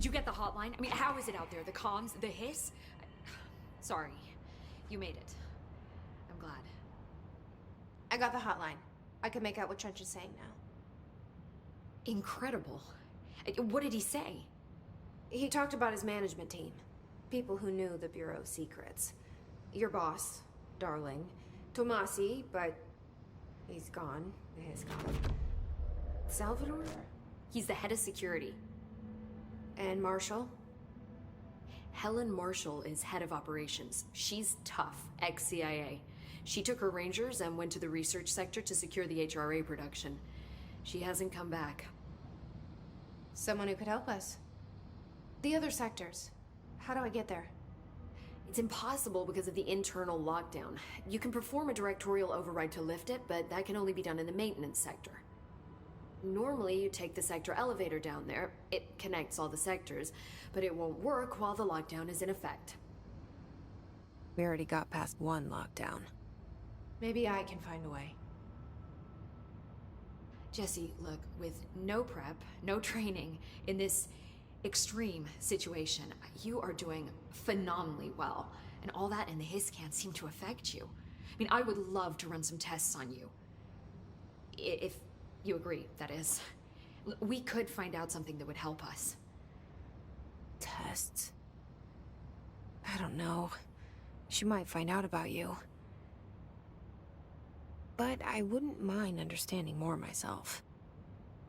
Did you get the hotline? I mean, how is it out there? The comms? The hiss? Sorry. You made it. I'm glad. I got the hotline. I can make out what Trench is saying now. Incredible. What did he say? He talked about his management team. People who knew the Bureau's secrets. Your boss, Darling. Tomasi, but he's gone. He's gone. Salvador? He's the head of security. And Marshall? Helen Marshall is head of operations. She's tough, ex-CIA. She took her Rangers and went to the research sector to secure the HRA production. She hasn't come back. Someone who could help us. The other sectors. How do I get there? It's impossible because of the internal lockdown. You can perform a directorial override to lift it, but that can only be done in the maintenance sector. Normally, you take the sector elevator down there. It connects all the sectors, but it won't work while the lockdown is in effect. We already got past one lockdown. Maybe I can find a way. Jesse, look, with no prep, no training, in this extreme situation, you are doing phenomenally well. And all that and the hiss can't seem to affect you. I mean, I would love to run some tests on you. If you agree, that is. We could find out something that would help us. Tests? I don't know. She might find out about you. But I wouldn't mind understanding more myself.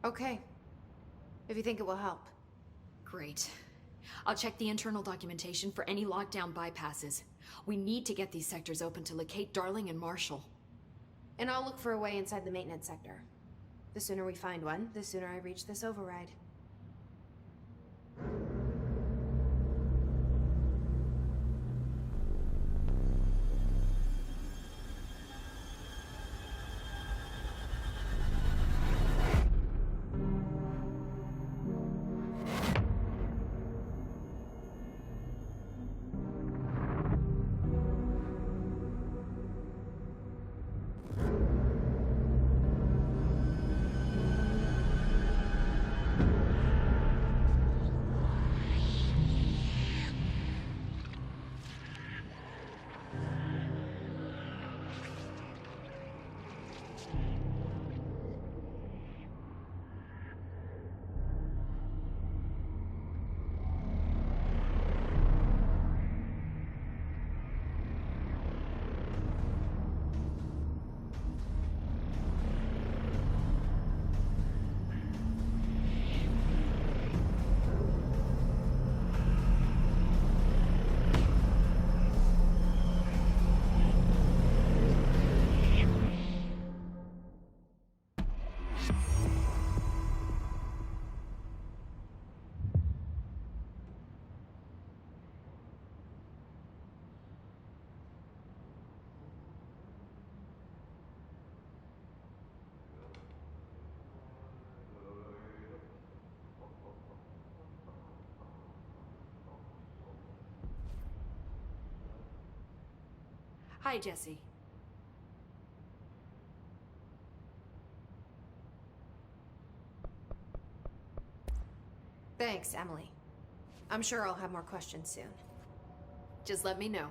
Okay. If you think it will help. Great. I'll check the internal documentation for any lockdown bypasses. We need to get these sectors open to locate Darling and Marshall. And I'll look for a way inside the maintenance sector. The sooner we find one, the sooner I reach this override. Hi, Jesse. Thanks, Emily. I'm sure I'll have more questions soon. Just let me know.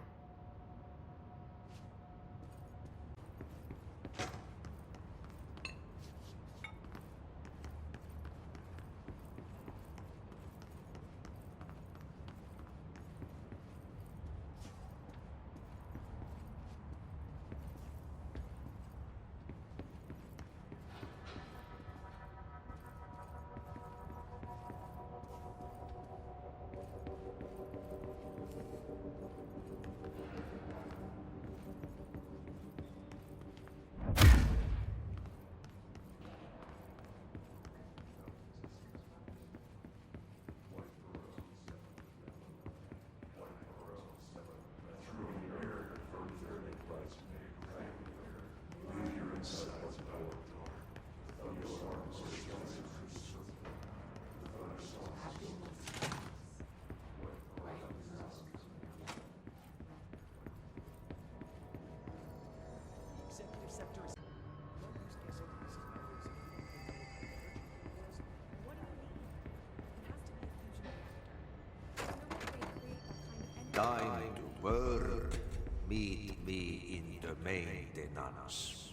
Thanos.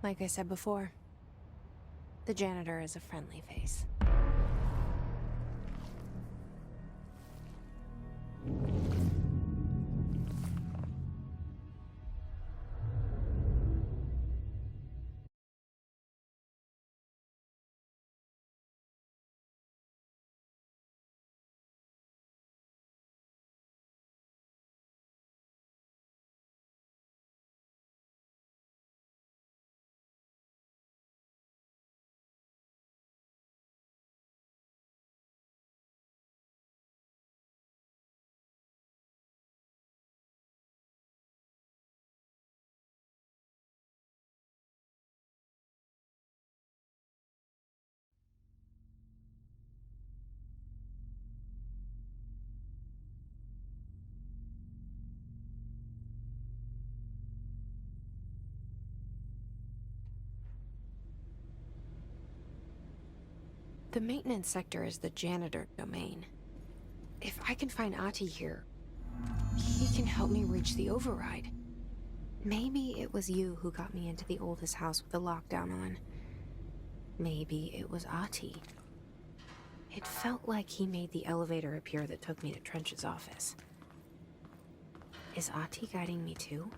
Like I said before, the janitor is a friendly face. The maintenance sector is the janitor domain. If I can find Ahti here, he can help me reach the override. Maybe it was you who got me into the oldest house with the lockdown on. Maybe it was Ahti. It felt like he made the elevator appear that took me to Trench's office. Is Ahti guiding me too?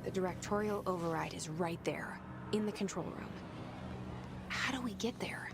The directorial override is right there, in the control room. How do we get there?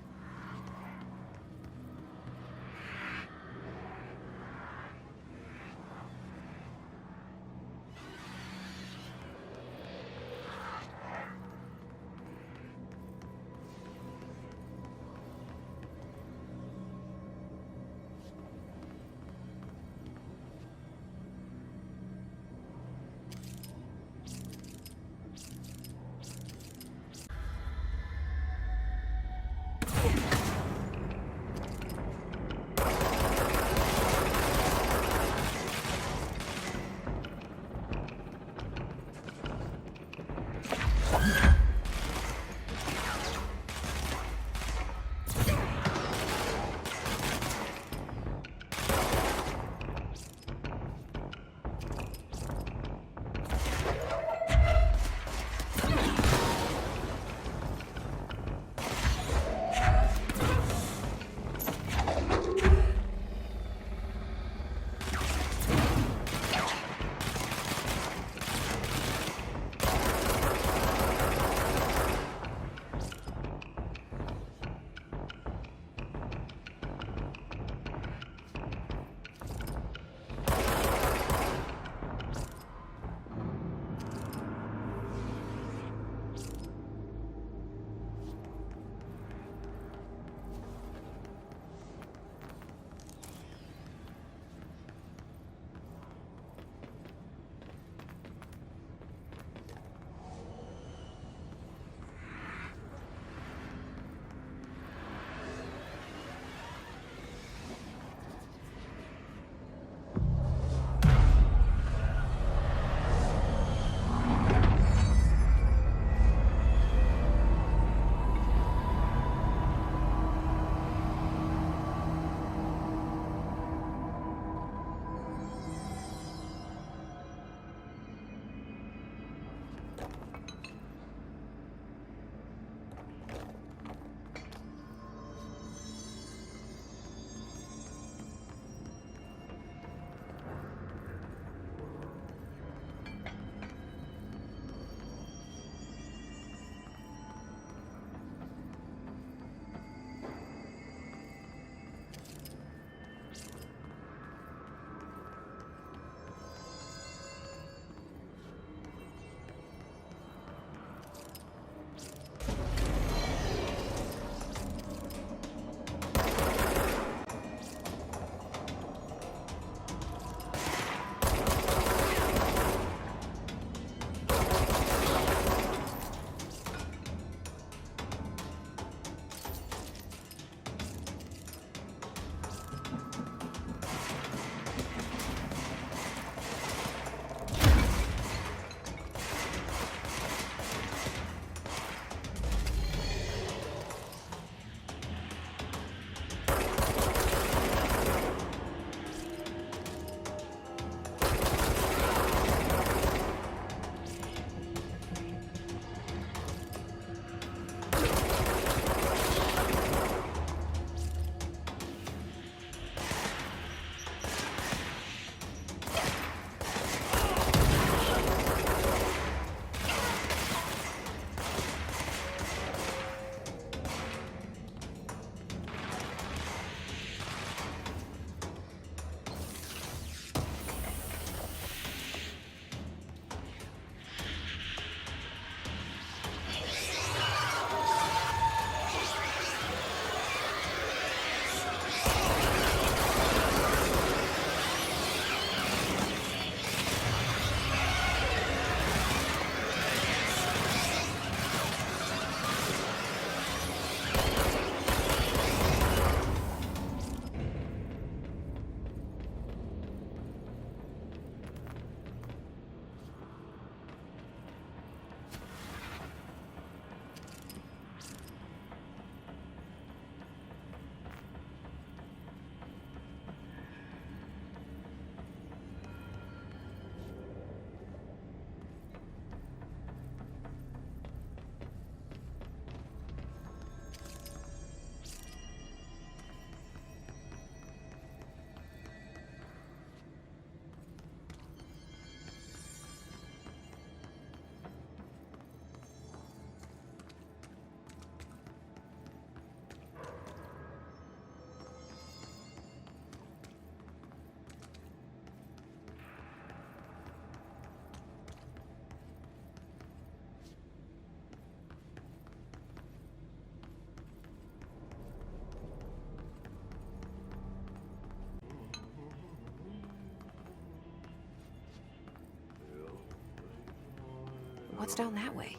What's down that way?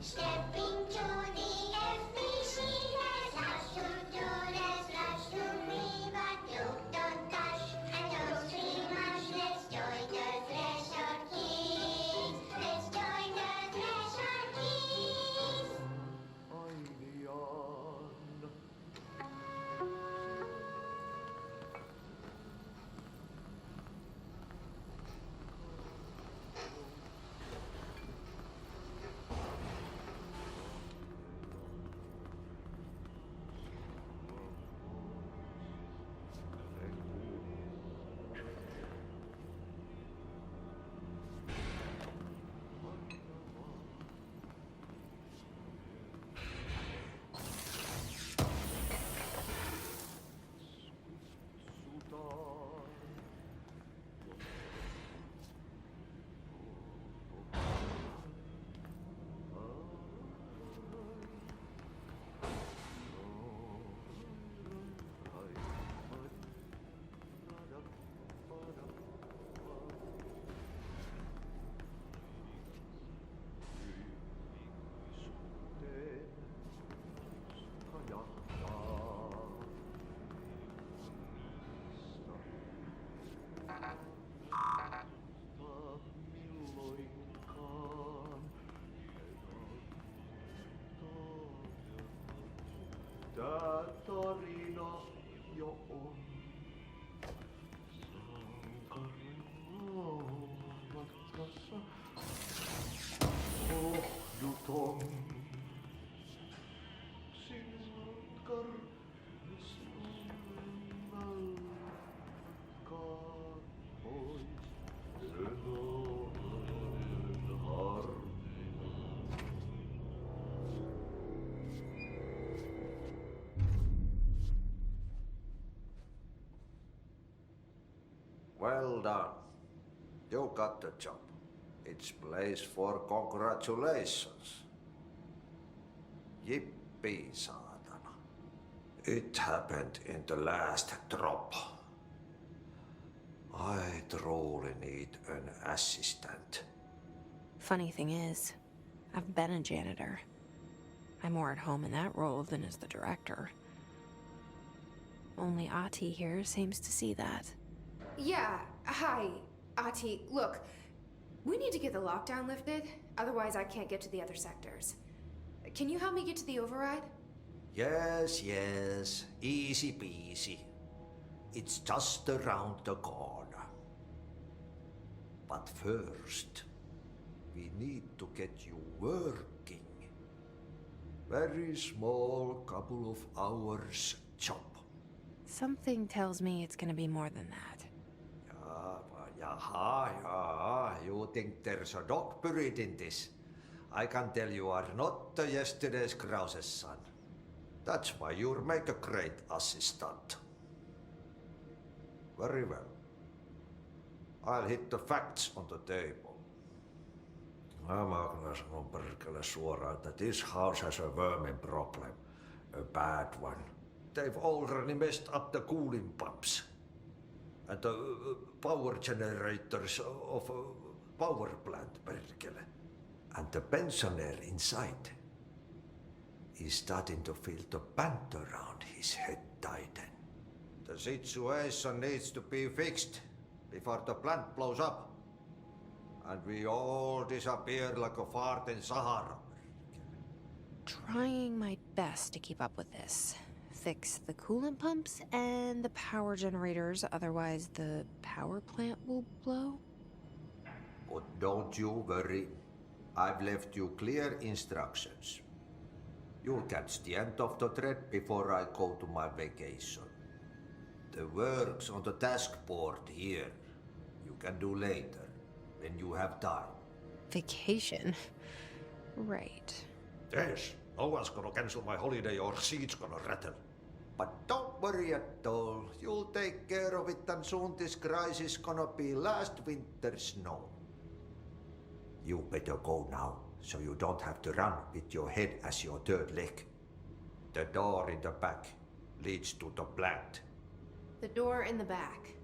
Stepping to the FBC, there's lots to do, there's lots to read, but you don't touch and don't see much. Let's join the Thresher Kings. Let's join the Thresher Kings. Tää tarina jo on. Sankarin matkassa lohduton. Sinkar Suomen malkaan pois. Sen olen harmi. Well done. You got the job. It's place for congratulations. Yippee, saatana. It happened in the last drop. I truly need an assistant. Funny thing is, I've been a janitor. I'm more at home in that role than as the director. Only Ahti here seems to see that. Yeah, hi, Ahti. Look, we need to get the lockdown lifted, otherwise I can't get to the other sectors. Can you help me get to the override? Yes, yes. Easy peasy. It's just around the corner. But first, we need to get you working. Very small, couple of hours job. Something tells me it's gonna be more than that. Jaha, you think there's a dog buried in this? I can tell you are not yesterday's Krause's son. That's why you'll make a great assistant. Very well. I'll hit the facts on the table. Mä kyllä sanon perkele suoraan, että this house has a vermin problem. A bad one. They've already messed up the cooling pumps. And the power generators of a power plant, perkele. And the pensioner inside is starting to feel the band around his head tighten. The situation needs to be fixed before the plant blows up. And we all disappear like a fart in Sahara. Trying my best to keep up with this. Fix the coolant pumps and the power generators, otherwise the power plant will blow? But don't you worry. I've left you clear instructions. You'll catch the end of the thread before I go to my vacation. The work's on the task board here. You can do later, when you have time. Vacation? Right. Yes, no one's gonna cancel my holiday or seat's gonna rattle. But don't worry at all. You'll take care of it, and soon this crisis gonna be last winter's snow. You better go now, so you don't have to run with your head as your third leg. The door in the back leads to the plant. The door in the back.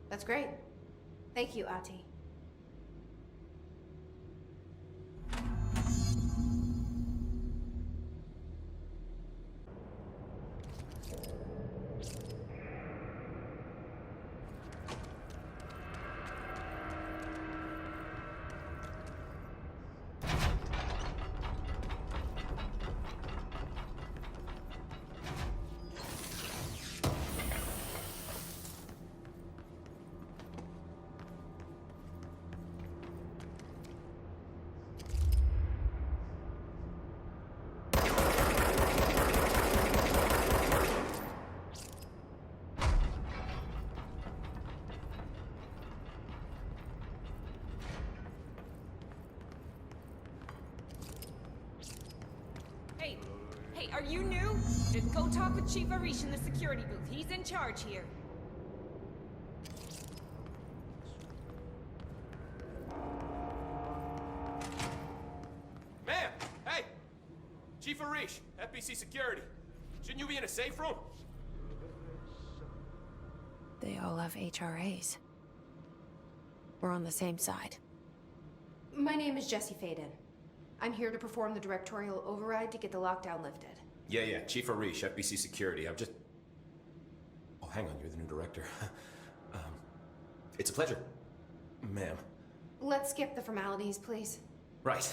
That's great. Thank you, Ati. Hey, are you new? Just go talk with Chief Arish in the security booth. He's in charge here. Ma'am! Hey! Chief Arish, FBC Security. Shouldn't you be in a safe room? They all have HRAs. We're on the same side. My name is Jesse Faden. I'm here to perform the directorial override to get the lockdown lifted. Yeah, Chief Arish, FBC Security. I'm just... Oh, hang on, you're the new director. It's a pleasure, ma'am. Let's skip the formalities, please. Right.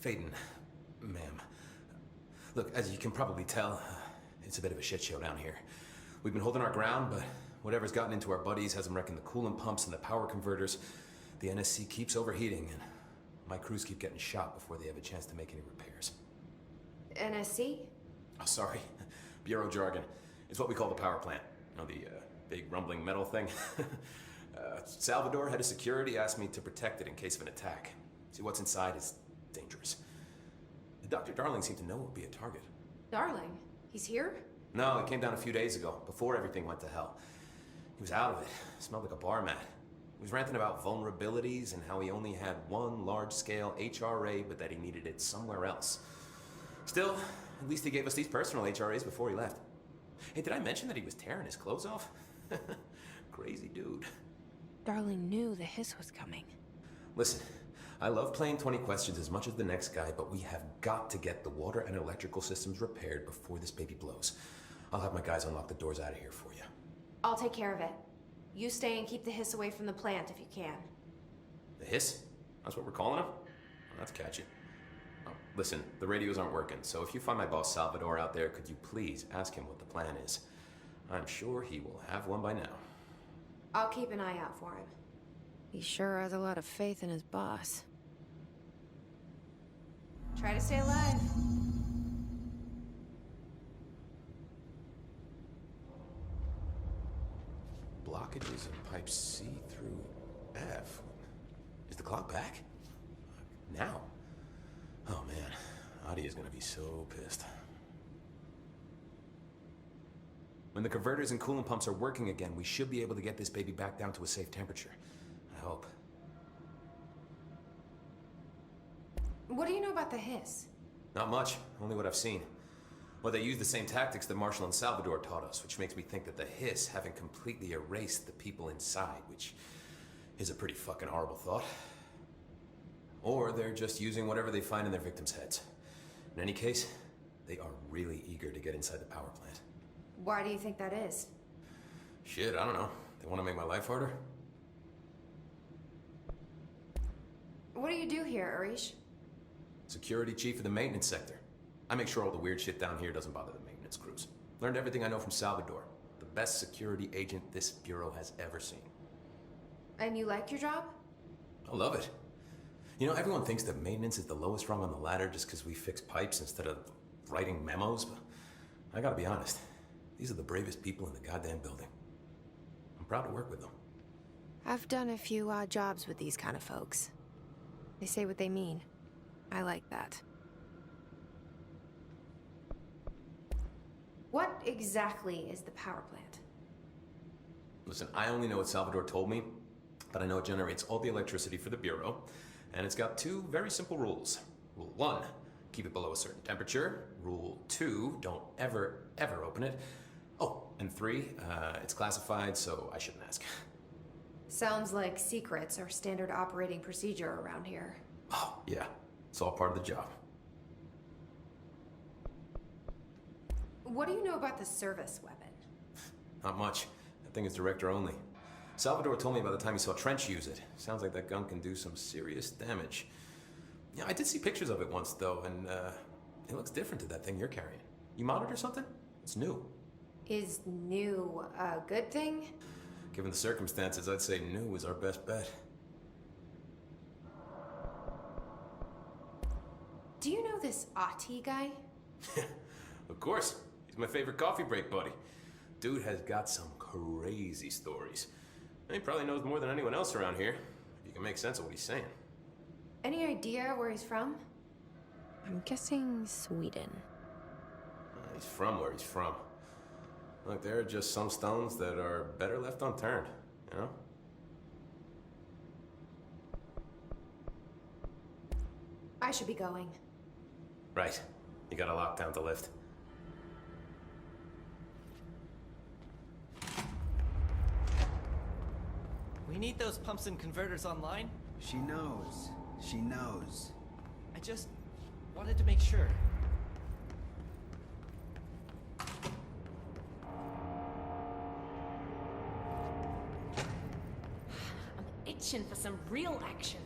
Faden, ma'am. Look, as you can probably tell, it's a bit of a shit show down here. We've been holding our ground, but whatever's gotten into our buddies has them wrecking the coolant pumps and the power converters. The NSC keeps overheating, and my crews keep getting shot before they have a chance to make any repairs. NSC? Oh, sorry. Bureau jargon. It's what we call the power plant. You know, the big rumbling metal thing? Salvador, head of security, asked me to protect it in case of an attack. See, what's inside is dangerous. Dr. Darling seemed to know it would be a target. Darling? He's here? No, it came down a few days ago, before everything went to hell. He was out of it. Smelled like a bar mat. He was ranting about vulnerabilities and how he only had one large-scale HRA, but that he needed it somewhere else. Still, at least he gave us these personal HRAs before he left. Hey, did I mention that he was tearing his clothes off? Crazy dude. Darling knew the hiss was coming. Listen, I love playing 20 questions as much as the next guy, but we have got to get the water and electrical systems repaired before this baby blows. I'll have my guys unlock the doors out of here for you. I'll take care of it. You stay and keep the hiss away from the plant if you can. The hiss? That's what we're calling him? Oh, that's catchy. Oh, listen, the radios aren't working, so if you find my boss Salvador out there, could you please ask him what the plan is? I'm sure he will have one by now. I'll keep an eye out for him. He sure has a lot of faith in his boss. Try to stay alive. Blockages in pipe C through F. Is the clock back? Now? Oh man, Adi is gonna be so pissed. When the converters and coolant pumps are working again, we should be able to get this baby back down to a safe temperature. I hope. What do you know about the hiss? Not much, only what I've seen. Well, they use the same tactics that Marshall and Salvador taught us, which makes me think that the hiss haven't completely erased the people inside, which is a pretty fucking horrible thought. Or they're just using whatever they find in their victims' heads. In any case, they are really eager to get inside the power plant. Why do you think that is? Shit, I don't know. They want to make my life harder? What do you do here, Arish? Security chief of the maintenance sector. I make sure all the weird shit down here doesn't bother the maintenance crews. Learned everything I know from Salvador. The best security agent this bureau has ever seen. And you like your job? I love it. You know, everyone thinks that maintenance is the lowest rung on the ladder just because we fix pipes instead of writing memos, but I gotta be honest. These are the bravest people in the goddamn building. I'm proud to work with them. I've done a few odd jobs with these kind of folks. They say what they mean. I like that. What exactly is the power plant? Listen, I only know what Salvador told me, but I know it generates all the electricity for the Bureau, and it's got two very simple rules. Rule 1, keep it below a certain temperature. Rule 2, don't ever, ever open it. Oh, and 3, it's classified, so I shouldn't ask. Sounds like secrets are standard operating procedure around here. Oh, yeah, it's all part of the job. What do you know about the service weapon? Not much. That thing is director only. Salvador told me by the time he saw Trench use it. Sounds like that gun can do some serious damage. Yeah, I did see pictures of it once, though, and it looks different to that thing you're carrying. You modded or something? It's new. Is new a good thing? Given the circumstances, I'd say new is our best bet. Do you know this Ati guy? Of course. He's my favorite coffee break buddy. Dude has got some crazy stories. And he probably knows more than anyone else around here, if you can make sense of what he's saying. Any idea where he's from? I'm guessing Sweden. He's from where he's from. Look, there are just some stones that are better left unturned, you know? I should be going. Right. You got a lockdown to lift. We need those pumps and converters online. She knows. She knows. I just wanted to make sure. I'm itching for some real action.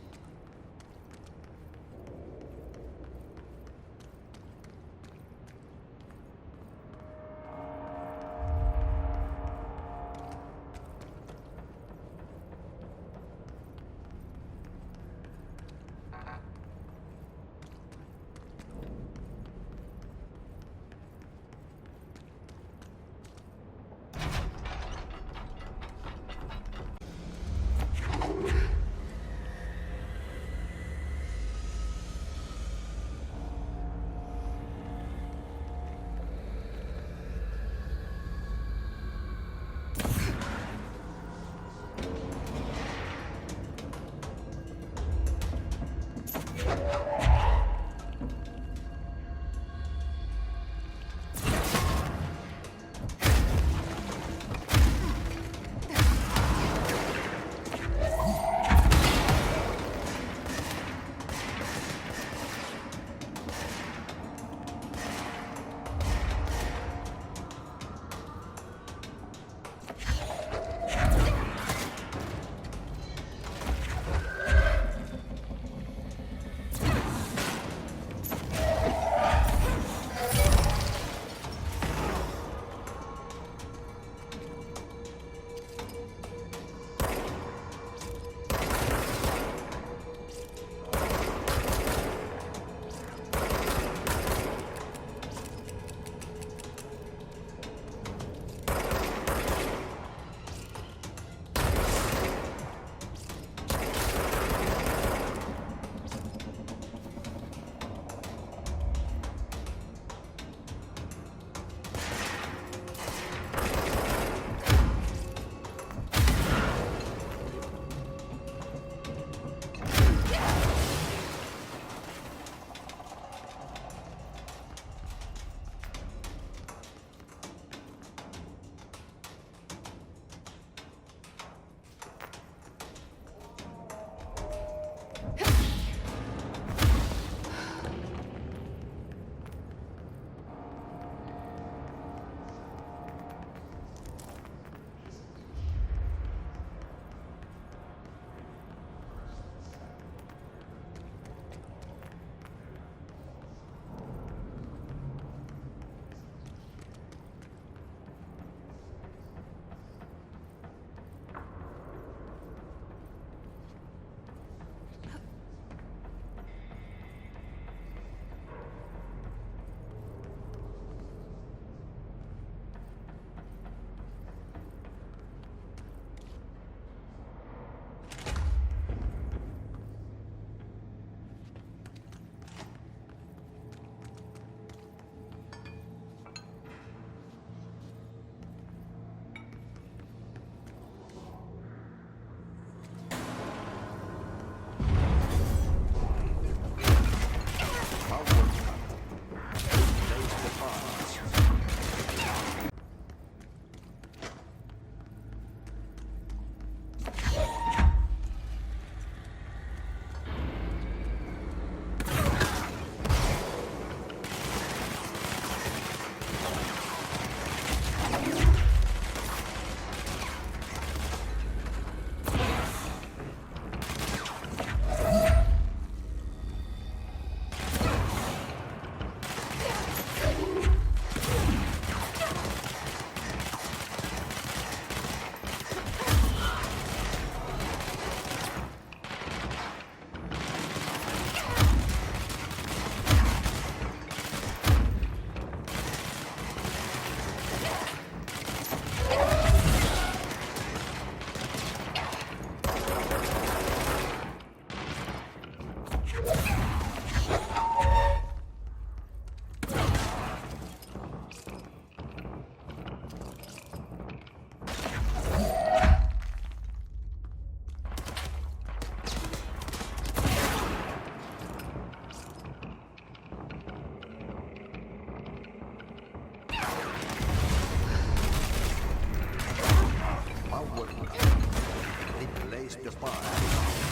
outward. The place to part.